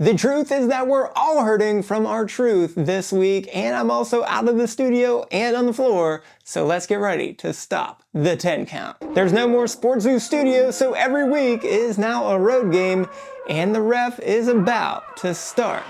The truth is that we're all hurting from our truth this week, and I'm also out of the studio and on the floor, so let's get ready to stop the 10 count. There's no more SportsZu studio, so every week is now a road game, and the ref is about to start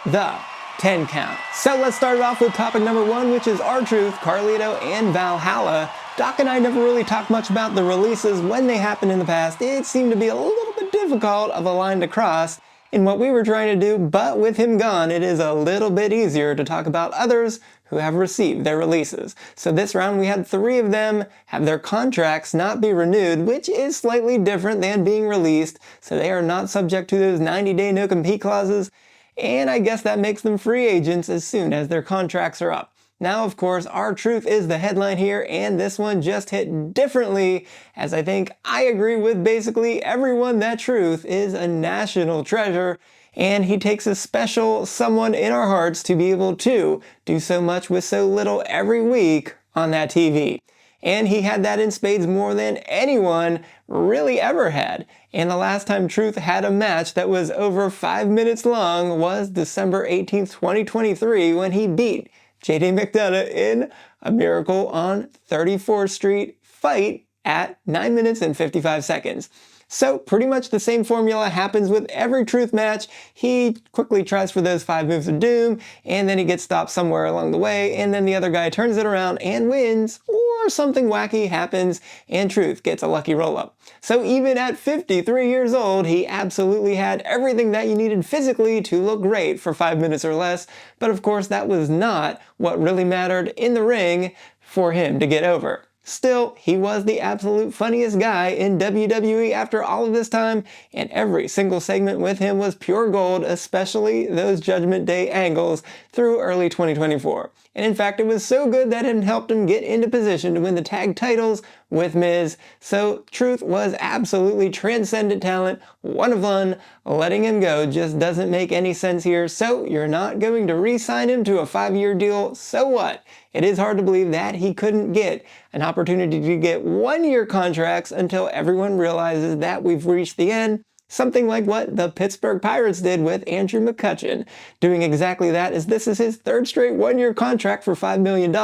the 10 count. So let's start it off with topic number one, which is R-Truth, Carlito, and Valhalla. Doc and I never really talked much about the releases when they happened in the past. It seemed to be a little bit difficult of a line to cross in what we were trying to do, but with him gone, it is a little bit easier to talk about others who have received their releases. So this round we had 3 of them have their contracts not be renewed, which is slightly different than being released, so they are not subject to those 90-day no-compete clauses, and I guess that makes them free agents as soon as their contracts are up. Now, of course, R-Truth is the headline here, and this one just hit differently, as I think I agree with basically everyone that Truth is a national treasure, and he takes a special someone in our hearts to be able to do so much with so little every week on that TV. And he had that in spades more than anyone really ever had. And the last time Truth had a match that was over 5 minutes long was December 18th, 2023, when he beat JD McDonough in a Miracle on 34th Street fight at 9 minutes and 55 seconds. So pretty much the same formula happens with every Truth match. He quickly tries for those 5 moves of doom, and then he gets stopped somewhere along the way, and then the other guy turns it around and wins, or something wacky happens and Truth gets a lucky roll-up. So even at 53 years old, he absolutely had everything that you needed physically to look great for 5 minutes or less, but of course that was not what really mattered in the ring for him to get over. Still, he was the absolute funniest guy in WWE after all of this time, and every single segment with him was pure gold, especially those Judgment Day angles through early 2024. And in fact, it was so good that it helped him get into position to win the tag titles with Miz. So Truth was absolutely transcendent talent, one of one. Letting him go just doesn't make any sense here, so you're not going to re-sign him to a 5-year deal, so what? It is hard to believe that he couldn't get an opportunity to get 1-year contracts until everyone realizes that we've reached the end. Something like what the Pittsburgh Pirates did with Andrew McCutchen. Doing exactly that, as this is his 3rd straight 1-year contract for $5 million,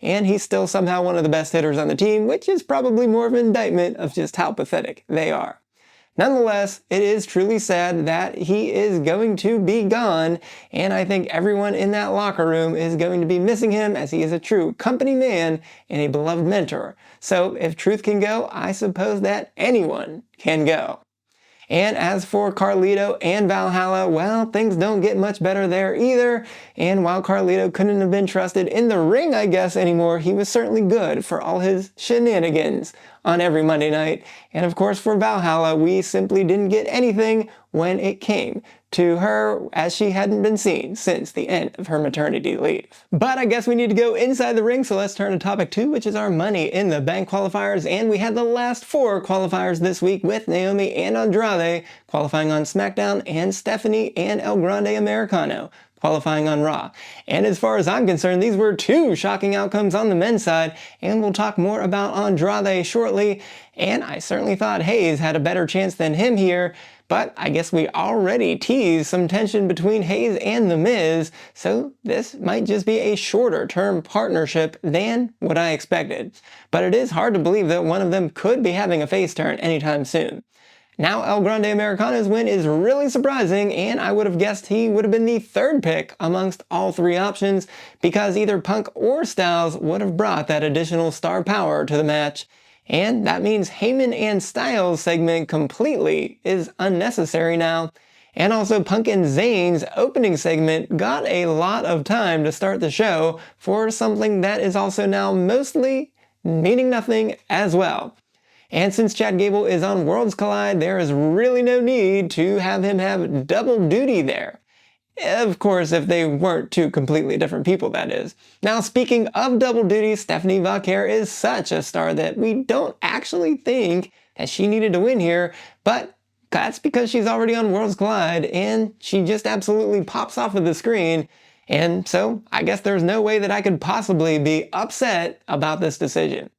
and he's still somehow one of the best hitters on the team, which is probably more of an indictment of just how pathetic they are. Nonetheless, it is truly sad that he is going to be gone, and I think everyone in that locker room is going to be missing him, as he is a true company man and a beloved mentor. So if Truth can go, I suppose that anyone can go. And as for Carlito and Valhalla, well, things don't get much better there either. And while Carlito couldn't have been trusted in the ring, I guess, anymore, he was certainly good for all his shenanigans on every Monday night. And of course, for Valhalla, we simply didn't get anything when it came to her, as she hadn't been seen since the end of her maternity leave. But I guess we need to go inside the ring, so let's turn to topic 2, which is our Money in the Bank qualifiers. And we had the last 4 qualifiers this week with Naomi and Andrade qualifying on SmackDown, and Stephanie and El Grande Americano qualifying on Raw. And as far as I'm concerned, these were 2 shocking outcomes on the men's side, and we'll talk more about Andrade shortly. And I certainly thought Hayes had a better chance than him here, but I guess we already teased some tension between Hayes and The Miz, so this might just be a shorter-term partnership than what I expected. But it is hard to believe that one of them could be having a face turn anytime soon. Now El Grande Americano's win is really surprising, and I would have guessed he would have been the 3rd pick amongst all 3 options, because either Punk or Styles would have brought that additional star power to the match. And that means Heyman and Styles' segment completely is unnecessary now. And also Punk and Zayn's opening segment got a lot of time to start the show for something that is also now mostly meaning nothing as well. And since Chad Gable is on Worlds Collide, there is really no need to have him have double duty there. Of course, if they weren't 2 completely different people, that is. Now, speaking of double duty, Stephanie Vaquer is such a star that we don't actually think that she needed to win here, but that's because she's already on Worlds Collide, and she just absolutely pops off of the screen, and so I guess there's no way that I could possibly be upset about this decision.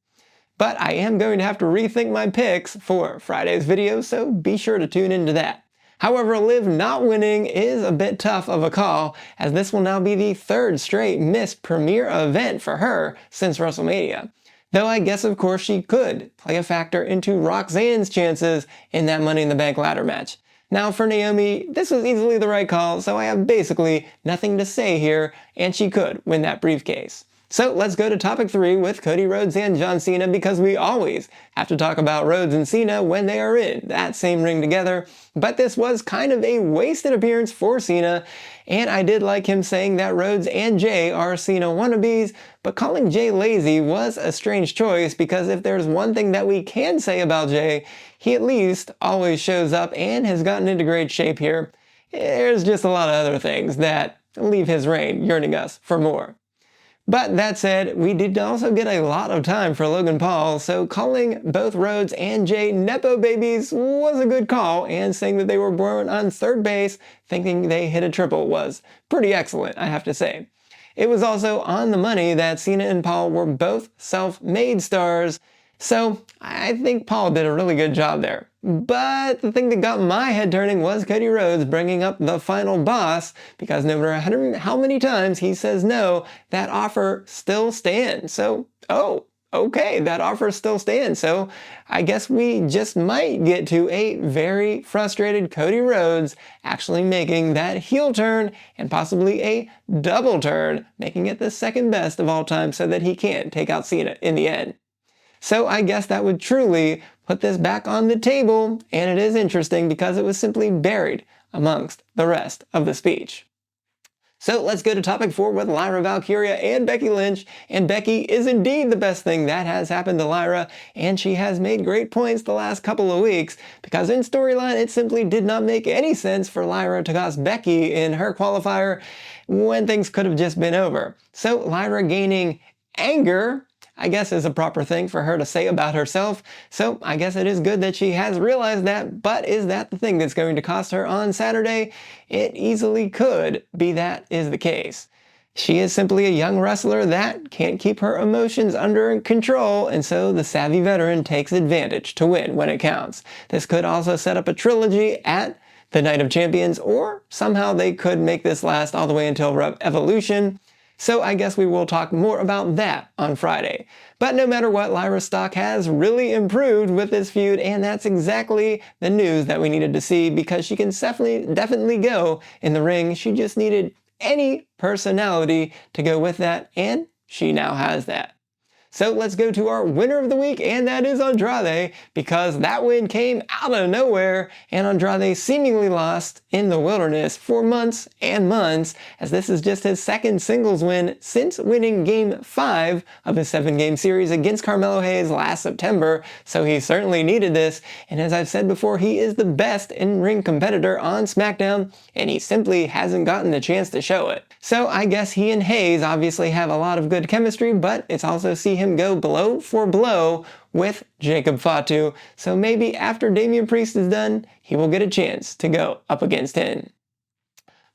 But I am going to have to rethink my picks for Friday's video, so be sure to tune into that. However, Liv not winning is a bit tough of a call, as this will now be the third straight missed premiere event for her since WrestleMania. Though I guess of course she could play a factor into Roxanne's chances in that Money in the Bank ladder match. Now for Naomi, this was easily the right call, so I have basically nothing to say here, and she could win that briefcase. So let's go to topic 3 with Cody Rhodes and John Cena, because we always have to talk about Rhodes and Cena when they are in that same ring together. But this was kind of a wasted appearance for Cena, and I did like him saying that Rhodes and Jay are Cena wannabes, but calling Jay lazy was a strange choice, because if there's one thing that we can say about Jay, he at least always shows up and has gotten into great shape here. There's just a lot of other things that leave his reign yearning us for more. But that said, we did also get a lot of time for Logan Paul, so calling both Rhodes and Jay Nepo babies was a good call, and saying that they were born on third base thinking they hit a triple was pretty excellent, I have to say. It was also on the money that Cena and Paul were both self-made stars, so I think Paul did a really good job there. But the thing that got my head turning was Cody Rhodes bringing up the final boss, because no matter how many times he says no, that offer still stands. So, okay, that offer still stands. So I guess we just might get to a very frustrated Cody Rhodes actually making that heel turn, and possibly a double turn, making it the second best of all time so that he can take out Cena in the end. So I guess that would truly put this back on the table, and it is interesting because it was simply buried amongst the rest of the speech. So let's go to topic 4 with Lyra Valkyria and Becky Lynch, and Becky is indeed the best thing that has happened to Lyra, and she has made great points the last couple of weeks, because in storyline it simply did not make any sense for Lyra to cost Becky in her qualifier when things could have just been over. So Lyra gaining anger, I guess, is a proper thing for her to say about herself, so I guess it is good that she has realized that. But is that the thing that's going to cost her on Saturday? It easily could be that is the case. She is simply a young wrestler that can't keep her emotions under control, and so the savvy veteran takes advantage to win when it counts. This could also set up a trilogy at the Night of Champions, or somehow they could make this last all the way until Evolution. So I guess we will talk more about that on Friday. But no matter what, Lyra's stock has really improved with this feud, and that's exactly the news that we needed to see, because she can definitely go in the ring. She just needed any personality to go with that, and she now has that. So let's go to our winner of the week, and that is Andrade, because that win came out of nowhere, and Andrade seemingly lost in the wilderness for months and months, as this is just his second singles win since winning Game 5 of his 7-game series against Carmelo Hayes last September, so he certainly needed this, and as I've said before, he is the best in-ring competitor on SmackDown, and he simply hasn't gotten the chance to show it. So I guess he and Hayes obviously have a lot of good chemistry, but it's also see him go blow for blow with Jacob Fatu, so maybe after Damian Priest is done, he will get a chance to go up against him.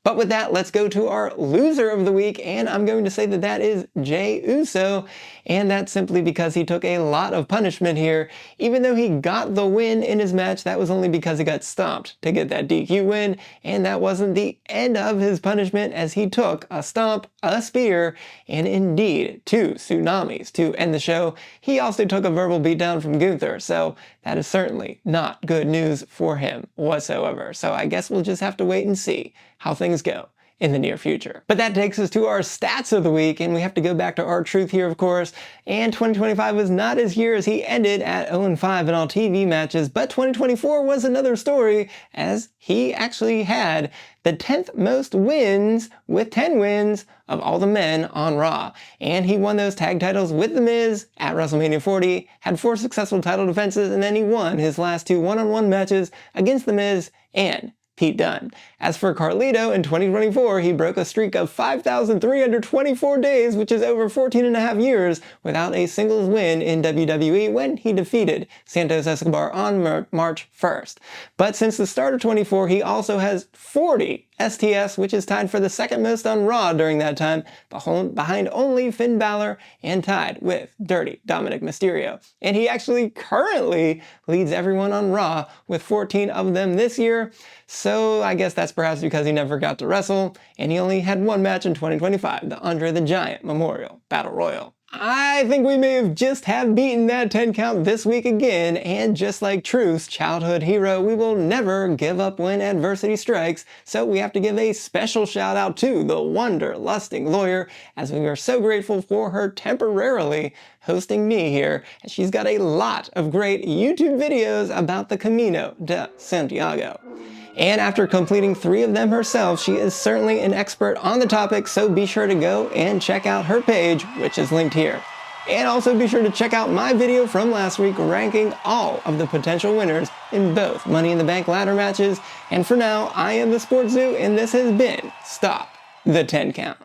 But with that, let's go to our loser of the week, and I'm going to say that that is Jey Uso, and that's simply because he took a lot of punishment here. Even though he got the win in his match, that was only because he got stomped to get that DQ win, and that wasn't the end of his punishment, as he took a stomp, a spear, and indeed 2 tsunamis to end the show. He also took a verbal beatdown from Gunther, so that is certainly not good news for him whatsoever. So I guess we'll just have to wait and see how things go in the near future. But that takes us to our stats of the week, and we have to go back to R-Truth here, of course. And 2025 was not his year, as he ended at 0-5 in all TV matches, but 2024 was another story, as he actually had the 10th most wins, with 10 wins of all the men on Raw. And he won those tag titles with The Miz at WrestleMania 40, had 4 successful title defenses, and then he won his last 2 one-on-one matches against The Miz and Pete Dunne. As for Carlito, in 2024, he broke a streak of 5,324 days, which is over 14 and a half years, without a singles win in WWE, when he defeated Santos Escobar on March 1st. But since the start of 24, he also has 40 STS, which is tied for the second most on Raw during that time, behind only Finn Balor and tied with Dirty Dominic Mysterio. And he actually currently leads everyone on Raw with 14 of them this year, so I guess that's perhaps because he never got to wrestle, and he only had one match in 2025, the Andre the Giant Memorial Battle Royal. I think we may have just beaten that 10 count this week again, and just like Truth's childhood hero, we will never give up when adversity strikes, so we have to give a special shout out to the Wanderlusting Lawyer, as we are so grateful for her temporarily hosting me here, and she's got a lot of great YouTube videos about the Camino de Santiago. And after completing 3 of them herself, she is certainly an expert on the topic, so be sure to go and check out her page, which is linked here. And also be sure to check out my video from last week ranking all of the potential winners in both Money in the Bank ladder matches. And for now, I am the SportsZu, and this has been Stop the 10 Count.